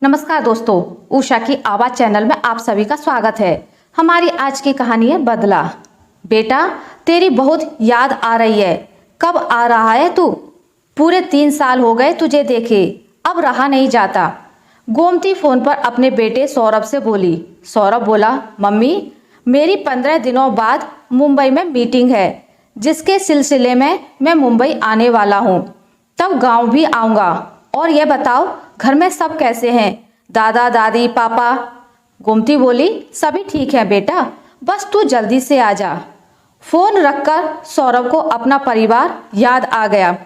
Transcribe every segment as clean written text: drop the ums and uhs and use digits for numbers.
नमस्कार दोस्तों, उषा की आवाज़ चैनल में आप सभी का स्वागत है। हमारी आज की कहानी है बदला। बेटा, तेरी बहुत याद आ रही है। कब आ रहा है तू? पूरे 3 साल हो गए तुझे देखे, अब रहा नहीं जाता। गोमती फोन पर अपने बेटे सौरभ से बोली। सौरभ बोला, मम्मी मेरी 15 दिनों बाद मुंबई में मीटिंग है, जिसके सिलसिले में मैं मुंबई आने वाला हूँ। तब गांव भी आऊँगा। और ये बताओ, घर में सब कैसे हैं? दादा दादी पापा? गोमती बोली, सभी ठीक है बेटा, बस तू जल्दी से आ जा। फोन रखकर सौरभ को अपना परिवार याद आ गया।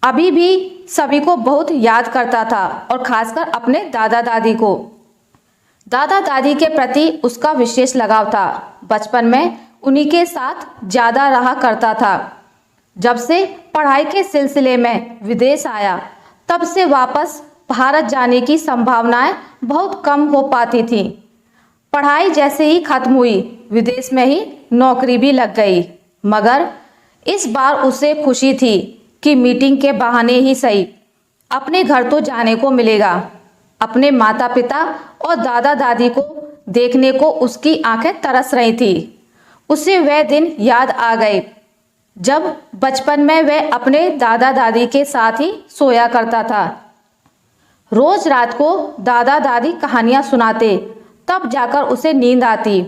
अभी भी सभी को बहुत याद करता था और खासकर अपने दादा दादी को। दादा दादी के प्रति उसका विशेष लगाव था। बचपन में उन्हीं के साथ ज्यादा रहा करता था। जब से पढ़ाई के सिलसिले में विदेश आया, तब से वापस भारत जाने की संभावनाएं बहुत कम हो पाती थी। पढ़ाई जैसे ही खत्म हुई, विदेश में ही नौकरी भी लग गई। मगर इस बार उसे खुशी थी कि मीटिंग के बहाने ही सही अपने घर तो जाने को मिलेगा। अपने माता पिता और दादा दादी को देखने को उसकी आंखें तरस रही थी। उसे वह दिन याद आ गए जब बचपन में वह अपने दादा दादी के साथ ही सोया करता था। रोज रात को दादा दादी कहानियां सुनाते, तब जाकर उसे नींद आती।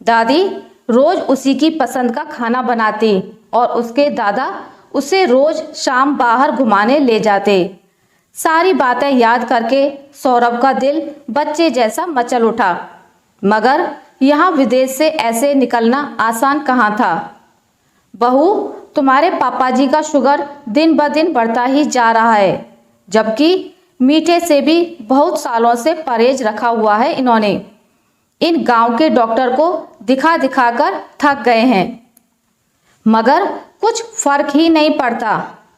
दादी रोज उसी की पसंद का खाना बनाती और उसके दादा उसे रोज शाम बाहर घुमाने ले जाते। सारी बातें याद करके सौरभ का दिल बच्चे जैसा मचल उठा। मगर यहाँ विदेश से ऐसे निकलना आसान कहाँ था। बहू, तुम्हारे पापा जी का शुगर दिन ब दिन बढ़ता ही जा रहा है, जबकि मीठे से भी बहुत सालों से परहेज रखा हुआ है इन्होंने। इन गांव के डॉक्टर को दिखा दिखा कर थक गए हैं, मगर कुछ फर्क ही नहीं पड़ता,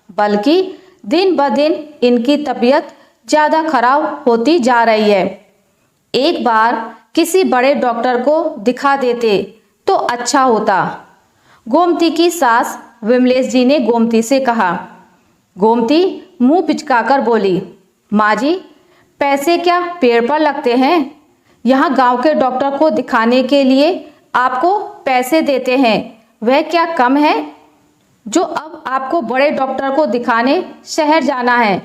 बल्कि दिन ब दिन इनकी तबीयत ज़्यादा खराब होती जा रही है। एक बार किसी बड़े डॉक्टर को दिखा देते तो अच्छा होता। गोमती की सास विमलेश जी ने गोमती से कहा। गोमती मुंह पिचकाकर बोली, माँ जी, पैसे क्या पेड़ पर लगते हैं? यहाँ गांव के डॉक्टर को दिखाने के लिए आपको पैसे देते हैं, वह क्या कम है जो अब आपको बड़े डॉक्टर को दिखाने शहर जाना है?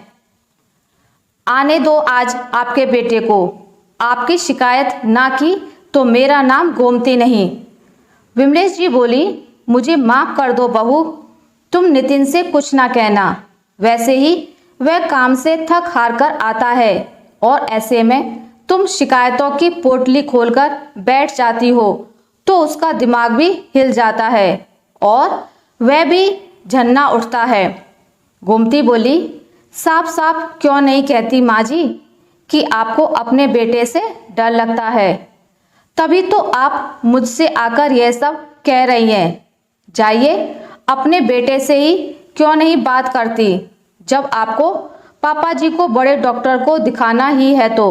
आने दो आज आपके बेटे को। आपकी शिकायत ना की तो मेरा नाम गोमती नहीं। विमलेश जी बोली, मुझे माफ कर दो बहू, तुम नितिन से कुछ ना कहना। वैसे ही वह काम से थक हार कर आता है और ऐसे में तुम शिकायतों की पोटली खोलकर बैठ जाती हो तो उसका दिमाग भी हिल जाता है और वह भी झन्ना उठता है। गोमती बोली, साफ साफ क्यों नहीं कहती माँ जी कि आपको अपने बेटे से डर लगता है? तभी तो आप मुझसे आकर यह सब कह रही हैं। जाइए, अपने बेटे से ही क्यों नहीं बात करती, जब आपको पापा जी को बड़े डॉक्टर को दिखाना ही है तो।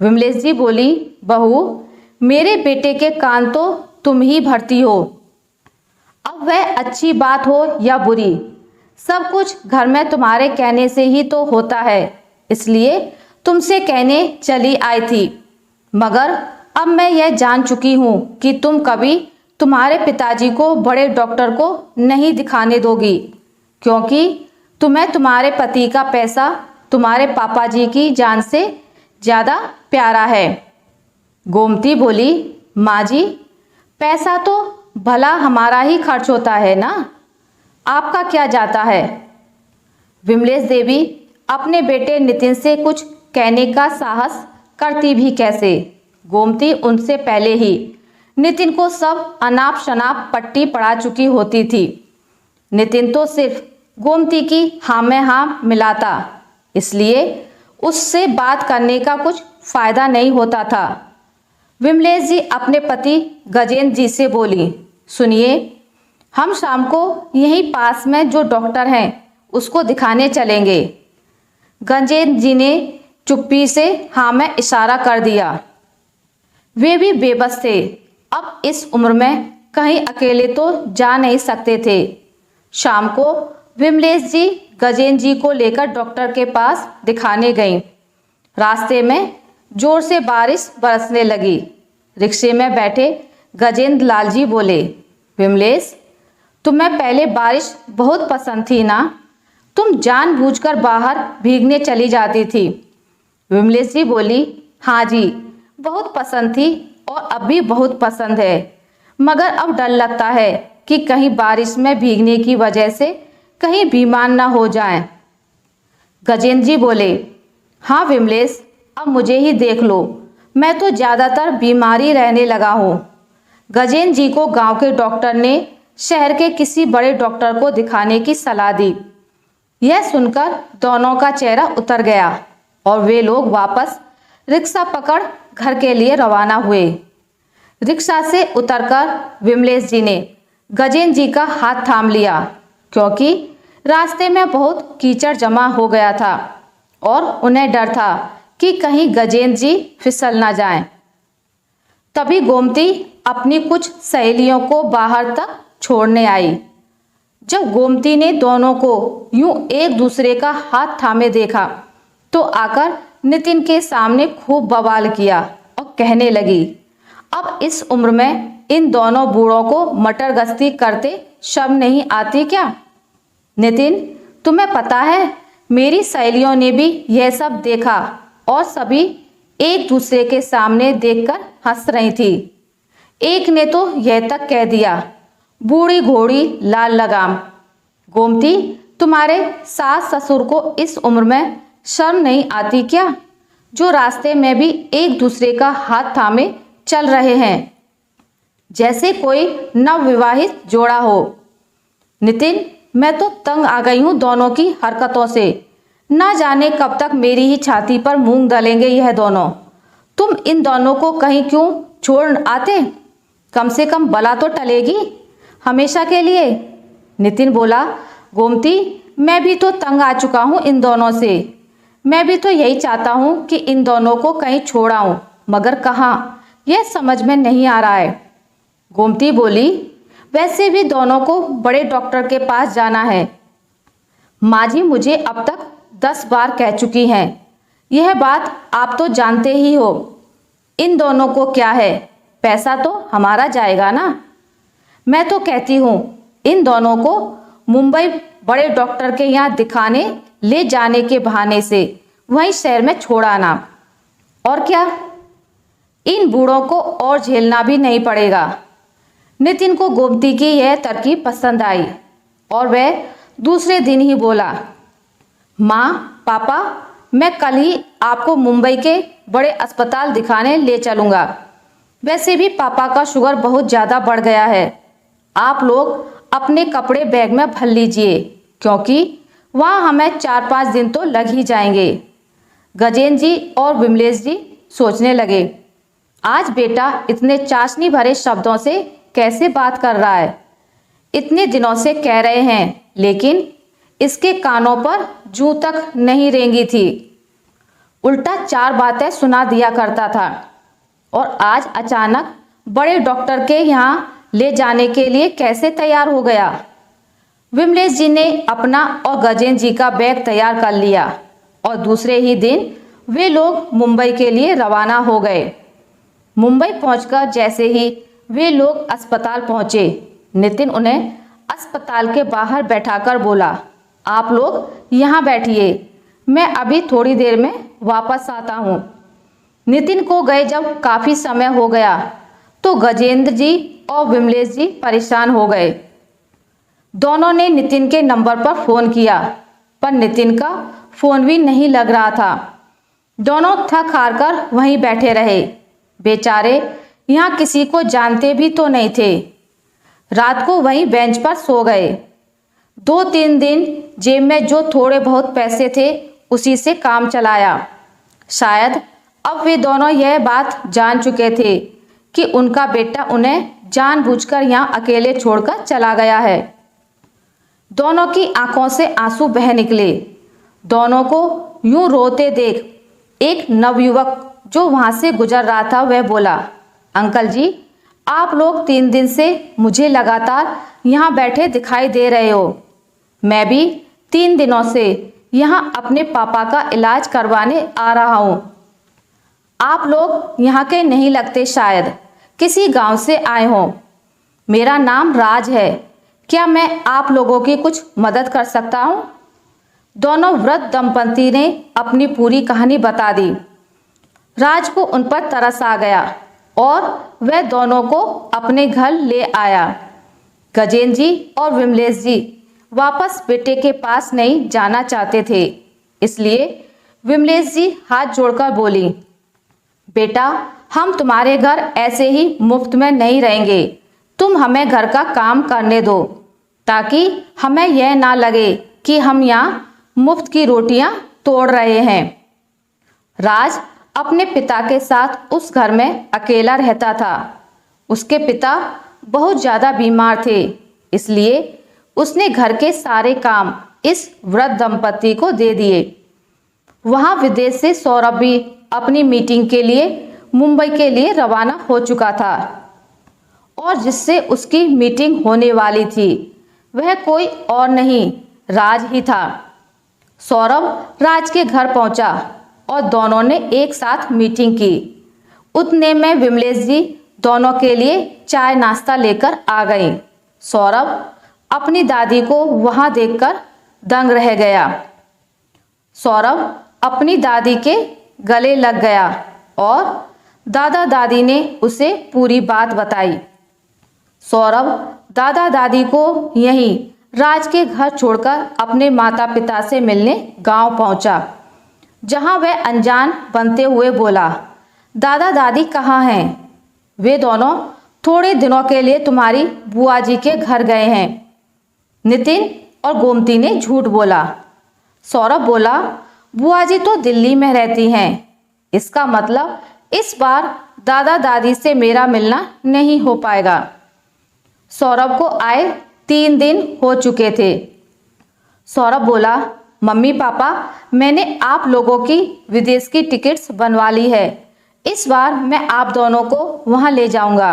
विमलेश जी बोली, बहू, मेरे बेटे के कान तो तुम ही भरती हो। अब वह अच्छी बात हो या बुरी, सब कुछ घर में तुम्हारे कहने से ही तो होता है, इसलिए तुमसे कहने चली आई थी। मगर अब मैं यह जान चुकी हूँ कि तुम कभी तुम्हारे पिताजी को बड़े डॉक्टर को नहीं दिखाने दोगी, क्योंकि तुम्हें तुम्हारे पति का पैसा तुम्हारे पापा जी की जान से ज़्यादा प्यारा है। गोमती बोली, माँ जी, पैसा तो भला हमारा ही खर्च होता है ना, आपका क्या जाता है? विमलेश देवी अपने बेटे नितिन से कुछ कहने का साहस करती भी कैसे। गोमती उनसे पहले ही नितिन को सब अनाप शनाप पट्टी पड़ा चुकी होती थी। नितिन तो सिर्फ गोमती की हाँ में हाँ मिलाता, इसलिए उससे बात करने का कुछ फायदा नहीं होता था। विमलेश जी अपने पति गजेंद्र जी से बोली, सुनिए, हम शाम को यहीं पास में जो डॉक्टर हैं उसको दिखाने चलेंगे। गजेंद्र जी ने चुप्पी से हाँ में इशारा कर दिया। वे भी बेबस थे। अब इस उम्र में कहीं अकेले तो जा नहीं सकते थे। शाम को विमलेश जी गजेंद्र जी को लेकर डॉक्टर के पास दिखाने गईं। रास्ते में जोर से बारिश बरसने लगी। रिक्शे में बैठे गजेंद्र लाल जी बोले, विमलेश, तुम्हें पहले बारिश बहुत पसंद थी ना? तुम जानबूझकर बाहर भीगने चली जाती थी। विमलेश जी बोली, हाँ जी, बहुत पसंद थी और अब भी बहुत पसंद है, मगर अब डर लगता है कि कहीं बारिश में भीगने की वजह से कहीं बीमार ना हो जाएं। गजेंद्र जी बोले, हाँ विमलेश, अब मुझे ही देख लो, मैं तो ज़्यादातर बीमारी रहने लगा हूँ। गजेंद्र जी को गांव के डॉक्टर ने शहर के किसी बड़े डॉक्टर को दिखाने की सलाह दी। यह सुनकर दोनों का चेहरा उतर गया और वे लोग वापस रिक्शा पकड़ घर के लिए रवाना हुए। रिक्शा से उतरकर विमलेश जी ने गजेंद्र जी का हाथ थाम लिया, क्योंकि रास्ते में बहुत कीचड़ जमा हो गया था और उन्हें डर था कि कहीं गजेंद्र जी फिसल ना जाएं। तभी गोमती अपनी कुछ सहेलियों को बाहर तक छोड़ने आई। जब गोमती ने दोनों को यूं एक दूसरे का हाथ थामे देखा तो आकर नितिन के सामने खूब बवाल किया और कहने लगी, अब इस उम्र में इन दोनों बूढ़ों को मटर गश्ती करते शर्म नहीं आती क्या? नितिन, तुम्हें पता है, मेरी सहेलियों ने भी यह सब देखा और सभी एक दूसरे के सामने देखकर हंस रही थी। एक ने तो यह तक कह दिया, बूढ़ी घोड़ी लाल लगाम। गोमती, तुम्हारे सास ससुर को इस उम्र में शर्म नहीं आती क्या, जो रास्ते में भी एक दूसरे का हाथ थामे चल रहे हैं जैसे कोई नवविवाहित जोड़ा हो? नितिन, मैं तो तंग आ गई हूँ दोनों की हरकतों से। ना जाने कब तक मेरी ही छाती पर मूंग डालेंगे यह दोनों। तुम इन दोनों को कहीं क्यों छोड़ आते? कम से कम बला तो टलेगी हमेशा के लिए। नितिन बोला, गोमती, मैं भी तो तंग आ चुका हूँ इन दोनों से। मैं भी तो यही चाहता हूँ कि इन दोनों को कहीं छोड़ाऊँ, मगर कहाँ, यह समझ में नहीं आ रहा है। गोमती बोली, वैसे भी दोनों को बड़े डॉक्टर के पास जाना है। माँ जी मुझे अब तक 10 बार कह चुकी हैं। यह बात आप तो जानते ही हो। इन दोनों को क्या है, पैसा तो हमारा जाएगा ना। मैं तो कहती हूँ इन दोनों को मुंबई बड़े डॉक्टर के यहाँ दिखाने ले जाने के बहाने से वहीं शहर में छोड़ाना। और क्या, इन बूढ़ों को और झेलना भी नहीं पड़ेगा। नितिन को गोमती की यह तरकीब पसंद आई और वह दूसरे दिन ही बोला, माँ, पापा, मैं कल ही आपको मुंबई के बड़े अस्पताल दिखाने ले चलूँगा। वैसे भी पापा का शुगर बहुत ज़्यादा बढ़ गया है। आप लोग अपने कपड़े बैग में भर लीजिए, क्योंकि वहाँ हमें 4-5 दिन तो लग ही जाएंगे। गजेंद्र जी और विमलेश जी सोचने लगे, आज बेटा इतने चाशनी भरे शब्दों से कैसे बात कर रहा है। इतने दिनों से कह रहे हैं, लेकिन इसके कानों पर जूं तक नहीं रेंगी थी। उल्टा 4 बातें सुना दिया करता था और आज अचानक बड़े डॉक्टर के यहाँ ले जाने के लिए कैसे तैयार हो गया। विमलेश जी ने अपना और गजेंद्र जी का बैग तैयार कर लिया और दूसरे ही दिन वे लोग मुंबई के लिए रवाना हो गए। मुंबई पहुंचकर जैसे ही वे लोग अस्पताल पहुंचे, नितिन उन्हें अस्पताल के बाहर बैठाकर बोला, आप लोग यहाँ बैठिए, मैं अभी थोड़ी देर में वापस आता हूँ। नितिन को गए जब काफ़ी समय हो गया तो गजेंद्र जी और विमलेश जी परेशान हो गए। दोनों ने नितिन के नंबर पर फ़ोन किया, पर नितिन का फ़ोन भी नहीं लग रहा था। दोनों थक हार कर वहीं बैठे रहे। बेचारे यहाँ किसी को जानते भी तो नहीं थे। रात को वहीं बेंच पर सो गए। 2-3 दिन जेब में जो थोड़े बहुत पैसे थे उसी से काम चलाया। शायद अब वे दोनों यह बात जान चुके थे कि उनका बेटा उन्हें जानबूझकर यहाँ अकेले छोड़कर चला गया है। दोनों की आंखों से आंसू बह निकले। दोनों को यूं रोते देख एक नवयुवक जो वहाँ से गुजर रहा था वह बोला, अंकल जी, आप लोग 3 दिन से मुझे लगातार यहाँ बैठे दिखाई दे रहे हो। मैं भी 3 दिनों से यहाँ अपने पापा का इलाज करवाने आ रहा हूँ। आप लोग यहाँ के नहीं लगते, शायद किसी गांव से आए हों। मेरा नाम राज है। क्या मैं आप लोगों की कुछ मदद कर सकता हूँ? दोनों वृद्ध दंपति ने अपनी पूरी कहानी बता दी। राज को उन पर तरस आ गया और वह दोनों को अपने घर ले आया। गजेंद्र जी और विमलेश जी वापस बेटे के पास नहीं जाना चाहते थे, इसलिए विमलेश जी हाथ जोड़कर बोली, बेटा, हम तुम्हारे घर ऐसे ही मुफ्त में नहीं रहेंगे। तुम हमें घर का काम करने दो, ताकि हमें यह ना लगे कि हम यहाँ मुफ्त की रोटियां तोड़ रहे हैं। राज अपने पिता के साथ उस घर में अकेला रहता था। उसके पिता बहुत ज़्यादा बीमार थे, इसलिए उसने घर के सारे काम इस वृद्ध दंपति को दे दिए। वहाँ विदेश से सौरभ भी अपनी मीटिंग के लिए मुंबई के लिए रवाना हो चुका था और जिससे उसकी मीटिंग होने वाली थी वह कोई और नहीं, राज ही था। सौरभ राज के घर पहुंचा और दोनों ने एक साथ मीटिंग की। उतने में विमलेश जी दोनों के लिए चाय नाश्ता लेकर आ गई। सौरभ अपनी दादी को वहां देखकर दंग रह गया। सौरभ अपनी दादी के गले लग गया और दादा दादी ने उसे पूरी बात बताई। सौरभ दादा दादी को यहीं राज के घर छोड़कर अपने माता पिता से मिलने गांव पहुंचा, जहां वह अनजान बनते हुए बोला, दादा दादी कहाँ हैं? वे दोनों थोड़े दिनों के लिए तुम्हारी बुआ जी के घर गए हैं। नितिन और गोमती ने झूठ बोला। सौरभ बोला, बुआ जी तो दिल्ली में रहती हैं। इसका मतलब इस बार दादा दादी से मेरा मिलना नहीं हो पाएगा। सौरभ को आए 3 दिन हो चुके थे। सौरभ बोला, मम्मी पापा, मैंने आप लोगों की विदेश की टिकट्स बनवा ली है। इस बार मैं आप दोनों को वहां ले जाऊंगा।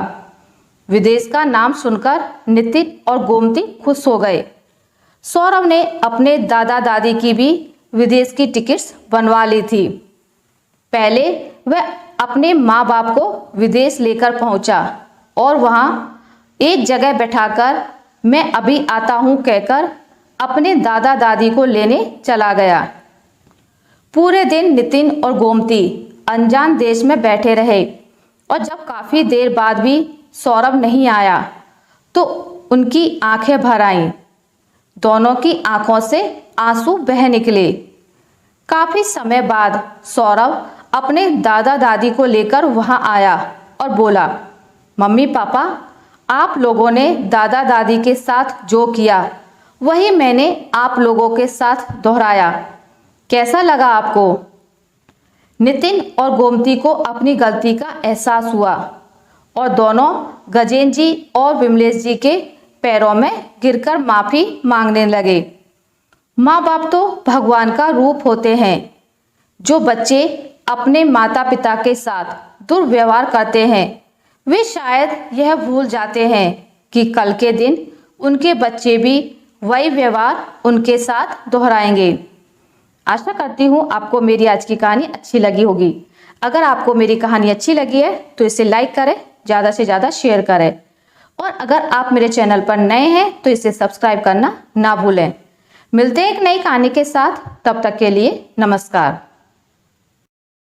विदेश का नाम सुनकर नितिन और गोमती खुश हो गए। सौरभ ने अपने दादा दादी की भी विदेश की टिकट्स बनवा ली थी। पहले वह अपने माँ बाप को विदेश लेकर पहुंचा और वहां एक जगह बैठाकर मैं अभी आता हूं कहकर अपने दादा दादी को लेने चला गया। पूरे दिन नितिन और गोमती अनजान देश में बैठे रहे और जब काफी देर बाद भी सौरभ नहीं आया तो उनकी आंखें भर आईं। दोनों की आंखों से आंसू बह निकले। काफी समय बाद सौरभ अपने दादा दादी को लेकर वहां आया और बोला, मम्मी पापा, आप लोगों ने दादा दादी के साथ जो किया वही मैंने आप लोगों के साथ दोहराया। कैसा लगा आपको? नितिन और गोमती को अपनी गलती का एहसास हुआ और दोनों गजेंद्र जी और विमलेश जी के पैरों में गिरकर माफी मांगने लगे। माँ बाप तो भगवान का रूप होते हैं। जो बच्चे अपने माता पिता के साथ दुर्व्यवहार करते हैं वे शायद यह भूल जाते हैं कि कल के दिन उनके बच्चे भी वही व्यवहार उनके साथ दोहराएंगे। आशा करती हूँ आपको मेरी आज की कहानी अच्छी लगी होगी। अगर आपको मेरी कहानी अच्छी लगी है तो इसे लाइक करें, ज़्यादा से ज़्यादा शेयर करें और अगर आप मेरे चैनल पर नए हैं तो इसे सब्सक्राइब करना ना भूलें। मिलते हैं एक नई कहानी के साथ, तब तक के लिए नमस्कार।